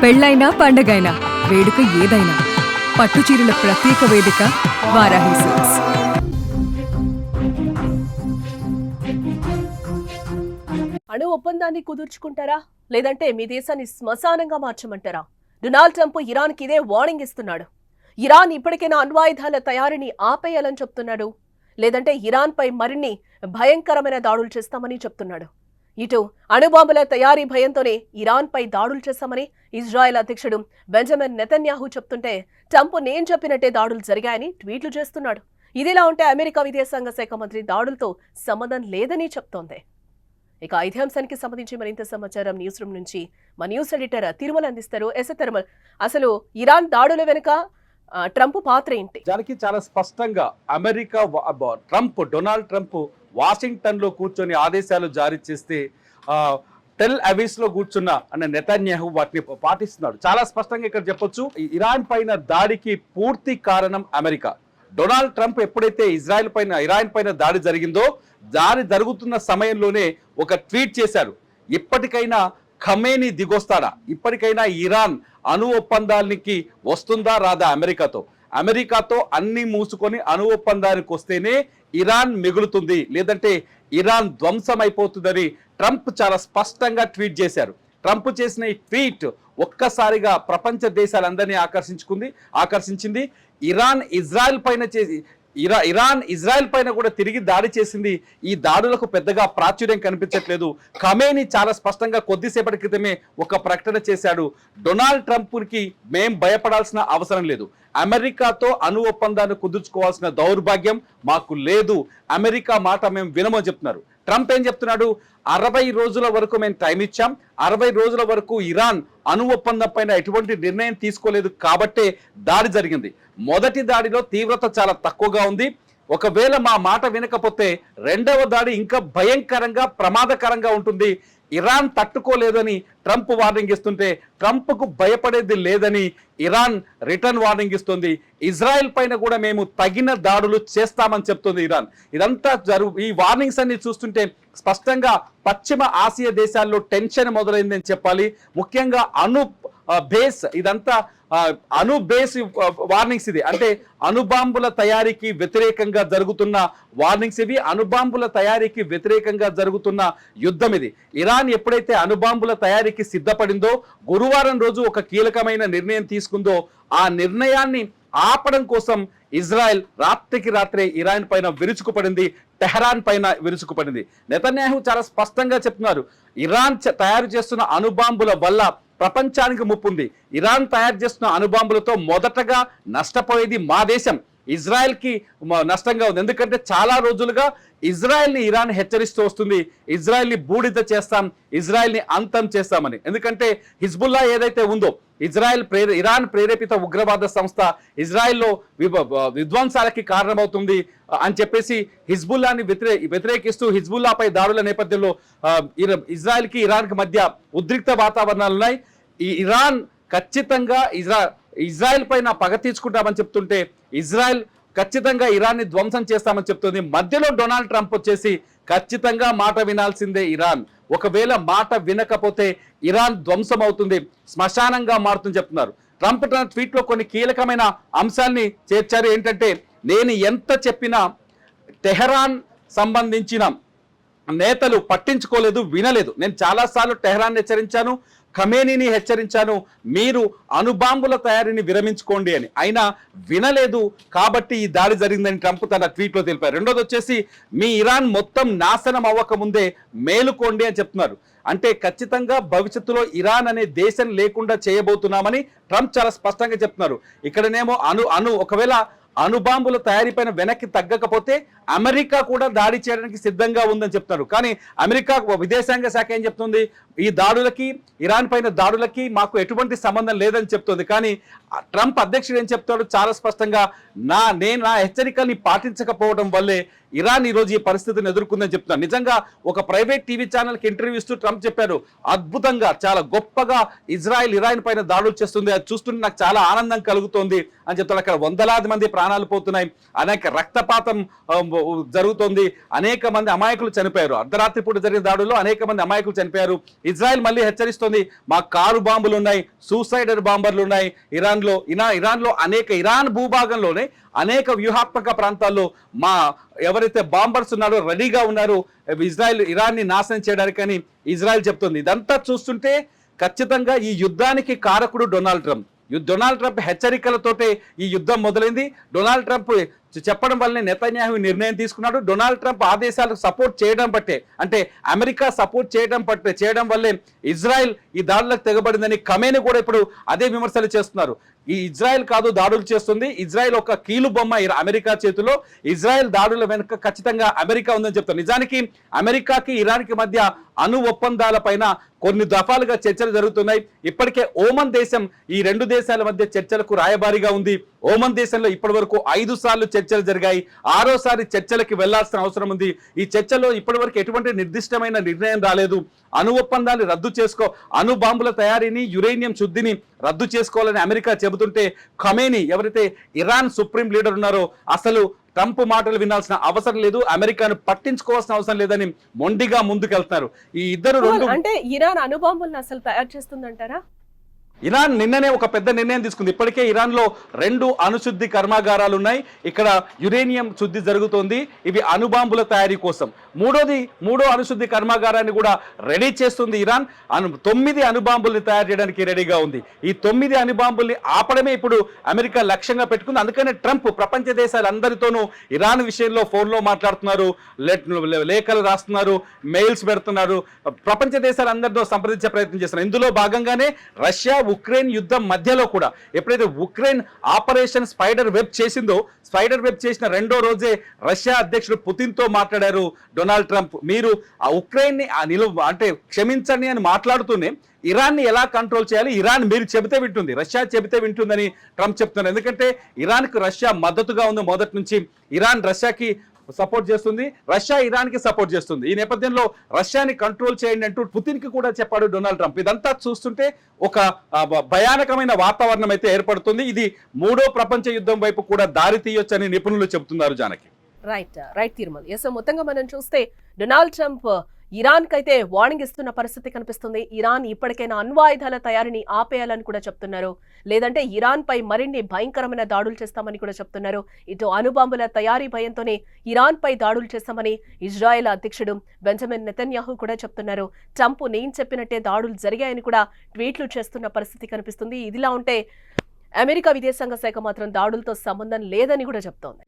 పెళ్ళైనా పండగైనా వేడుక ఏదైనా పట్టుచీరల ప్రత్యేక వేదిక వారాహి సిల్క్స్. అణు ఒప్పందాన్ని కుదుర్చుకుంటారా లేదంటే మీ దేశాన్ని శ్మశానంగా మార్చమంటారా? డొనాల్డ్ ట్రంప్ ఇరాన్కి ఇదే వార్నింగ్ ఇస్తున్నాడు. ఇరాన్ ఇప్పటికైనా అణ్వాయుధాల తయారీని ఆపేయాలని చెప్తున్నాడు, లేదంటే ఇరాన్ పై మరిన్ని భయంకరమైన దాడులు చేస్తామని చెప్తున్నాడు. ఇటు అణుబాంబుల తయారీ భయంతోనే ఇరాన్ పై దాడులు చేశామని ఇజ్రాయెల్ అధ్యక్షుడు బెంజమిన్ నెతన్యాహు చెప్తుంటే, ట్రంప్ నేను చెప్పినట్టే దాడులు జరిగాయని ట్వీట్లు చేస్తున్నాడు. ఇదిలా ఉంటే అమెరికా విదేశాంగ శాఖ మంత్రి దాడులతో సంబంధం లేదని చెప్తోంది. ఇక ఇదే అంశానికి సంబంధించి మరింత సమాచారం న్యూస్ రూమ్ నుంచి మా న్యూస్ ఎడిటర్ తిరుమల అందిస్తారు. తిరుమల, అసలు ఇరాన్ దాడుల వెనుక ట్రంప్ పాత్ర ఏంటి? దానికి చాలా స్పష్టంగా అమెరికా డొనాల్డ్ ట్రంప్ వాషింగ్టన్ లో కూర్చొని ఆదేశాలు జారీ చేస్తే టెల్ అవీస్ లో కూర్చున్న అన్న నెతన్యాహు వాటిని పాటిస్తున్నాడు. చాలా స్పష్టంగా ఇక్కడ చెప్పొచ్చు, ఇరాన్ పైన దాడికి పూర్తి కారణం అమెరికా. డొనాల్డ్ ట్రంప్ ఎప్పుడైతే ఇరాన్ పైన దాడి జరిగిందో, దాడి జరుగుతున్న సమయంలోనే ఒక ట్వీట్ చేశారు, ఇప్పటికైనా ఖమేనీ దిగొస్తాడా, ఇప్పటికైనా ఇరాన్ అణు ఒప్పందానికి వస్తుందా రాదా అమెరికాతో అన్ని మూసుకొని అణు ఒప్పందానికి వస్తేనే ఇరాన్ మిగులుతుంది, లేదంటే ఇరాన్ ధ్వంసం అయిపోతుందని ట్రంప్ చాలా స్పష్టంగా ట్వీట్ చేశారు. ట్రంప్ చేసిన ఈ ట్వీట్ ఒక్కసారిగా ప్రపంచ దేశాలందరినీ ఆకర్షించింది. ఇరాన్ ఇజ్రాయెల్ పైన కూడా తిరిగి దాడి చేసింది. ఈ దాడులకు పెద్దగా ప్రాచుర్యం కనిపించట్లేదు. ఖమేనీ చాలా స్పష్టంగా కొద్దిసేపటి క్రితమే ఒక ప్రకటన చేశాడు, డొనాల్డ్ ట్రంప్కి మేం భయపడాల్సిన అవసరం లేదు, అమెరికాతో అణు ఒప్పందాన్ని కుదుర్చుకోవాల్సిన దౌర్భాగ్యం మాకు లేదు, అమెరికా మాట మేము వినమని చెప్తున్నారు. ట్రంప్ ఏం చెప్తున్నాడు, 60 రోజుల వరకు మేము టైం ఇచ్చాం, 60 రోజుల వరకు ఇరాన్ అణు ఒప్పందం పైన ఎటువంటి నిర్ణయం తీసుకోలేదు కాబట్టే దాడి జరిగింది. మొదటి దాడిలో తీవ్రత చాలా తక్కువగా ఉంది, ఒకవేళ మా మాట వినకపోతే రెండవ దాడి ఇంకా భయంకరంగా ప్రమాదకరంగా ఉంటుంది, ఇరాన్ తట్టుకోలేదని ట్రంప్ వార్నింగ్ ఇస్తుంటే, ట్రంప్కు భయపడేది లేదని ఇరాన్ రిటర్న్ వార్నింగ్ ఇస్తుంది. ఇజ్రాయెల్ పైన కూడా మేము తగిన దాడులు చేస్తామని చెప్తుంది ఇరాన్. ఇదంతా ఈ వార్నింగ్స్ అన్ని చూస్తుంటే స్పష్టంగా పశ్చిమ ఆసియా దేశాల్లో టెన్షన్ మొదలైందని చెప్పాలి. ముఖ్యంగా ఇదంతా అణు బేస్ వార్నింగ్స్ ఇది, అంటే అణుబాంబుల తయారీకి వ్యతిరేకంగా జరుగుతున్న వార్నింగ్స్ ఇవి, అణుబాంబుల తయారీకి వ్యతిరేకంగా జరుగుతున్న యుద్ధం ఇది. ఇరాన్ ఎప్పుడైతే అణుబాంబుల తయారీకి సిద్ధపడిందో, గురువారం రోజు ఒక కీలకమైన నిర్ణయం తీసుకుందో, ఆ నిర్ణయాన్ని ఆపడం కోసం ఇజ్రాయెల్ రాత్రికి రాత్రే ఇరాన్ పైన విరుచుకుపడింది, టెహరాన్ పైన విరుచుకుపడింది. నెతన్యాహు చాలా స్పష్టంగా చెప్తున్నారు, ఇరాన్ తయారు చేస్తున్న అణుబాంబుల వల్ల ప్రపంచానికి ముప్పుంది, ఇరాన్ తయారు చేస్తున్న అణుబాంబులతో మొదటగా నష్టపోయేది మా దేశం, ఇజ్రాయెల్కి నష్టంగా ఉంది. ఎందుకంటే చాలా రోజులుగా ఇజ్రాయెల్ని ఇరాన్ హెచ్చరిస్తూ వస్తుంది, ఇజ్రాయెల్ని బూడిద చేస్తాం, ఇజ్రాయెల్ని అంతం చేస్తామని. ఎందుకంటే హిజ్బుల్లా ఏదైతే ఉందో, ఇరాన్ ప్రేరేపిత ఉగ్రవాద సంస్థ ఇజ్రాయెల్లో విధ్వంసాలకి కారణమవుతుంది అని చెప్పేసి హిజ్బుల్లాని వ్యతిరేకిస్తూ హిజ్బుల్లాపై దాడుల నేపథ్యంలో ఇజ్రాయెల్కి ఇరాన్కి మధ్య ఉద్రిక్త వాతావరణాలు ఉన్నాయి. ఈ ఇరాన్ ఖచ్చితంగా ఇజ్రాయెల్ పైన పగ తీర్చుకుంటామని చెప్తుంటే, ఇజ్రాయెల్ ఖచ్చితంగా ఇరాన్ని ధ్వంసం చేస్తామని చెప్తుంది. మధ్యలో డొనాల్డ్ ట్రంప్ వచ్చేసి ఖచ్చితంగా మాట వినాల్సిందే ఇరాన్, ఒకవేళ మాట వినకపోతే ఇరాన్ ధ్వంసం అవుతుంది, శ్మశానంగా మారుతుంది చెప్తున్నారు. ట్రంప్ తన ట్వీట్లో కొన్ని కీలకమైన అంశాల్ని చేర్చారు. ఏంటంటే, నేను ఎంత చెప్పినా టెహరాన్ సంబంధించిన నేతలు పట్టించుకోలేదు, వినలేదు. నేను చాలాసార్లు టెహరాన్ హెచ్చరించాను, ఖమేనీని హెచ్చరించాను, మీరు అణుబాంబుల తయారీని విరమించుకోండి అని, అయినా వినలేదు కాబట్టి ఈ దాడి జరిగిందని ట్రంప్ తన ట్వీట్లో తెలిపారు. రెండోది వచ్చేసి, మీ ఇరాన్ మొత్తం నాశనం అవ్వకముందే మేలుకోండి అని చెప్తున్నారు. అంటే ఖచ్చితంగా భవిష్యత్తులో ఇరాన్ అనే దేశం లేకుండా చేయబోతున్నామని ట్రంప్ చాలా స్పష్టంగా చెప్తున్నారు. ఇక్కడనేమో ఒకవేళ అణుబాంబుల తయారీపైన వెనక్కి తగ్గకపోతే అమెరికా కూడా దాడి చేయడానికి సిద్ధంగా ఉందని చెప్తున్నారు. కానీ అమెరికా విదేశాంగ శాఖ ఏం చెప్తుంది, ఈ దాడులకి, ఇరాన్ పైన దాడులకి మాకు ఎటువంటి సంబంధం లేదని చెప్తుంది. కానీ ట్రంప్ అధ్యక్షుడు ఏం చెప్తాడు, చాలా స్పష్టంగా నేను నా హెచ్చరికల్ని పాటించకపోవడం వల్లే ఇరాన్ ఈరోజు ఈ పరిస్థితిని ఎదుర్కొందని చెప్తున్నారు. నిజంగా ఒక ప్రైవేట్ టీవీ ఛానల్కి ఇంటర్వ్యూ ఇస్తూ ట్రంప్ చెప్పారు, అద్భుతంగా చాలా గొప్పగా ఇరాన్ పైన దాడులు చేస్తుంది, అది చూస్తుంటే నాకు చాలా ఆనందం కలుగుతోంది అని చెప్తాడు. అక్కడ వందలాది మంది ప్రాణాలు పోతున్నాయి, అనేక రక్తపాతం జరుగుతోంది, అనేక మంది అమాయకులు చనిపోయారు, అర్ధరాత్రి పూట జరిగిన దాడుల్లో అనేక మంది అమాయకులు చనిపోయారు. ఇజ్రాయెల్ మళ్ళీ హెచ్చరిస్తోంది, మా కారు బాంబులు ఉన్నాయి, సూసైడర్ బాంబర్లు ఉన్నాయి ఇరాన్లో అనేక ఇరాన్ భూభాగంలోనే అనేక వ్యూహాత్మక ప్రాంతాల్లో మా ఎవరైతే బాంబర్స్ ఉన్నారో రెడీగా ఉన్నారు ఇరాన్ని నాశనం చేయడానికని ఇజ్రాయెల్ చెప్తుంది. ఇదంతా చూస్తుంటే ఖచ్చితంగా ఈ యుద్ధానికి కారకుడు డొనాల్డ్ ట్రంప్ హెచ్చరికలతోటే ఈ యుద్ధం మొదలైంది. డొనాల్డ్ ట్రంప్ చెప్పడం వల్లనే నెతన్యాహు నిర్ణయం తీసుకున్నాడు. డొనాల్డ్ ట్రంప్ ఆదేశాలకు సపోర్ట్ చేయడం బట్టే, అంటే అమెరికా సపోర్ట్ చేయడం వల్లే ఇజ్రాయెల్ ఈ దాడులకు తెగబడిందని ఖమేని కూడా ఇప్పుడు అదే విమర్శలు చేస్తున్నారు. ఈ ఇజ్రాయెల్ కాదు దాడులు చేస్తుంది, ఇజ్రాయెల్ ఒక కీలు బొమ్మ అమెరికా చేతిలో, ఇజ్రాయెల్ దాడుల వెనుక ఖచ్చితంగా అమెరికా ఉందని చెప్తారు. నిజానికి అమెరికాకి ఇరాన్కి మధ్య అణు ఒప్పందాల పైన కొన్ని దఫాలుగా చర్చలు జరుగుతున్నాయి. ఇప్పటికే ఓమన్ దేశం ఈ రెండు దేశాల మధ్య చర్చలకు రాయబారిగా ఉంది. ఓమన్ దేశంలో ఇప్పటి వరకు 5 సార్లు చర్చలు జరిగాయి, 6వసారి చర్చలకి వెళ్లాల్సిన అవసరం ఉంది. ఈ చర్చలో ఇప్పటి వరకు ఎటువంటి నిర్దిష్టమైన నిర్ణయం రాలేదు. అణు ఒప్పందాన్ని రద్దు అణు బాంబుల తయారీని, యురేనియం శుద్ధిని రద్దు చేసుకోవాలని అమెరికా చెబుతుంటే ఖమేని ఎవరైతే ఇరాన్ సుప్రీం లీడర్ ఉన్నారో అసలు ట్రంప్ మాటలు వినాల్సిన అవసరం లేదు, అమెరికాను పట్టించుకోవాల్సిన అవసరం లేదని మొండిగా ముందుకెళ్తున్నారు. ఈ ఇద్దరు అంటే ఇరాన్ అణుబాంబులను అసలు తయారు చేస్తుందంటారా? ఇరాన్ నిన్ననే ఒక పెద్ద నిర్ణయం తీసుకుంది. ఇప్పటికే ఇరాన్లో 2 అణుశుద్ధి కర్మాగారాలు ఉన్నాయి, ఇక్కడ యురేనియం శుద్ధి జరుగుతోంది, ఇవి అణుబాంబుల తయారీ కోసం. మూడో అణుశుద్ధి కర్మాగారాన్ని కూడా రెడీ చేస్తుంది ఇరాన్. 9 అణుబాంబుల్ని తయారు చేయడానికి రెడీగా ఉంది. ఈ 9 అణుబాంబుల్ని ఆపడమే ఇప్పుడు అమెరికా లక్ష్యంగా పెట్టుకుంది. అందుకనే ట్రంప్ ప్రపంచ దేశాలందరితోనూ ఇరాన్ విషయంలో ఫోన్లో మాట్లాడుతున్నారు, లేఖలు రాస్తున్నారు, మెయిల్స్ పెడుతున్నారు, ప్రపంచ దేశాలందరితో సంప్రదించే ప్రయత్నం చేస్తున్నారు. ఇందులో భాగంగానే రష్యా ఉక్రెయిన్ యుద్ధం మధ్యలో కూడా ఎప్పుడైతే ఉక్రెయిన్ ఆపరేషన్ స్పైడర్ వెబ్ చేసిన 2వ రోజే రష్యా అధ్యక్షుడు పుతిన్తో మాట్లాడారు డొనాల్డ్ ట్రంప్. మీరు ఆ ఉక్రెయిన్ని అంటే క్షమించండి అని మాట్లాడుతూనే ఇరాన్ని ఎలా కంట్రోల్ చేయాలి, ఇరాన్ మీరు చెబితే వింటుంది, రష్యా చెబితే వింటుందని ట్రంప్ చెప్తున్నారు. ఎందుకంటే ఇరాన్కు రష్యా మద్దతుగా ఉంది మొదటి నుంచి. ఇరాన్ రష్యాకి సపోర్ట్ చేస్తుంది, రష్యా ఇరాన్కి సపోర్ట్ చేస్తుంది. ఈ నేపథ్యంలో రష్యాని కంట్రోల్ చేయండి అంటూ పుతిన్కి కూడా చెప్పాడు డొనాల్డ్ ట్రంప్. ఇదంతా చూస్తుంటే ఒక భయానకమైన వాతావరణం అయితే ఏర్పడుతుంది. ఇది 3వ ప్రపంచ యుద్ధం వైపు కూడా దారి తీయొచ్చని నిపుణులు చెబుతున్నారు. జానకి రైట్ తిరుమల. మొత్తంగా మనం చూస్తే డొనాల్డ్ ట్రంప్ ఇరాన్ కైతే వార్నింగ్ ఇస్తున్న పరిస్థితి కనిపిస్తుంది. ఇరాన్ ఇప్పటికైనా అణ్వాయుధాల తయారీని ఆపేయాలని కూడా చెప్తున్నారు, లేదంటే ఇరాన్ పై మరిన్ని భయంకరమైన దాడులు చేస్తామని కూడా చెప్తున్నారు. ఇటు అణుబాంబుల తయారీ భయంతోనే ఇరాన్ పై దాడులు చేస్తామని ఇజ్రాయెల్ అధ్యక్షుడు బెంజమిన్ నెతన్యాహు కూడా చెప్తున్నారు. ట్రంప్ నేను చెప్పినట్టే దాడులు జరిగాయని కూడా ట్వీట్లు చేస్తున్న పరిస్థితి కనిపిస్తుంది. ఇదిలా ఉంటే అమెరికా విదేశాంగ శాఖ మాత్రం దాడులతో సంబంధం లేదని కూడా చెప్తోంది.